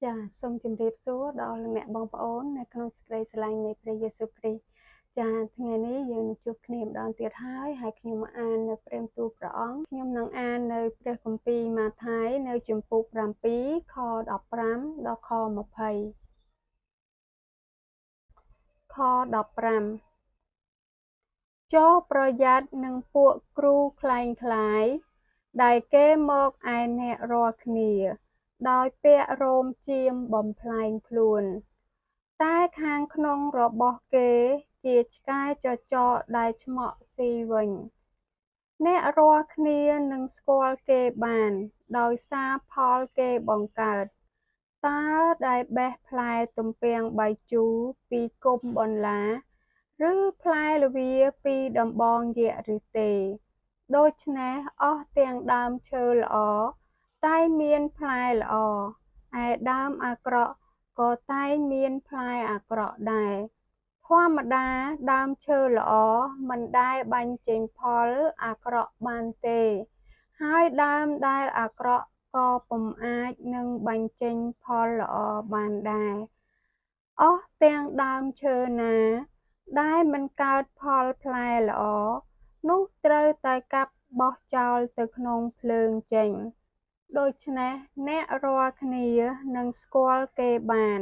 ចាសូមជម្រាបសួរដល់អ្នកបងប្អូននៅក្នុងសេចក្តីស្រឡាញ់នៃព្រះយេស៊ូវគ្រីស្ទចាថ្ងៃនេះយើងជួបគ្នាម្ដងទៀតហើយខ្ញុំមកអាននៅព្រះបន្ទូលព្រះអង្គខ្ញុំនឹងអាននៅព្រះគម្ពីរម៉ាថាយនៅជំពូក7ខ15ដល់ខ20ខ15ចូលប្រយ័ត្ននឹងពួកគ្រូក្លែងក្លាយដែលគេមកឯអ្នករាល់គ្នាដោយពាក់រោមជាមបំផ្លែងខ្លួនតែខាងក្នុងរបស់គេជាឆ្កែចចកដែលឆ្មក់ស៊ីវិញអ្នករាល់គ្នានឹងស្គាល់គេបានដោយសារផលគេបង្កើតតើដែលបេះផ្លែទំពាំងបាយជូរពីគុម្ពបន្លាឬផ្លែល្វាពីដំបងយក្សឬទេដូច្នេះអស់ទាំងដើមឈើល្អតែមានផ្លែល្អឯដើមអាក្រក់ក៏តែមានផ្លែអាក្រក់ដែរធម្មតាដើមឈើល្អមិនដែលបាញ់ចេញផលអាក្រក់បានទេហើយដើមដែលអាក្រក់ក៏ពុំអាចនឹងបាញ់ចេញផលល្អបានដែរអស់ទាំងដើមឈើណាដែលមិនកើតផលផ្លែល្អនោះត្រូវតែកាប់បោះចោលទៅក្នុងភ្លើងចេញដូច្នេះអ្នករាល់គ្នានឹងស្គាល់គេបាន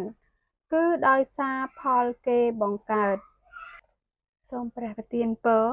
គឺដោយសារផលគេបង្កើតសូមព្រះប្រទានពរ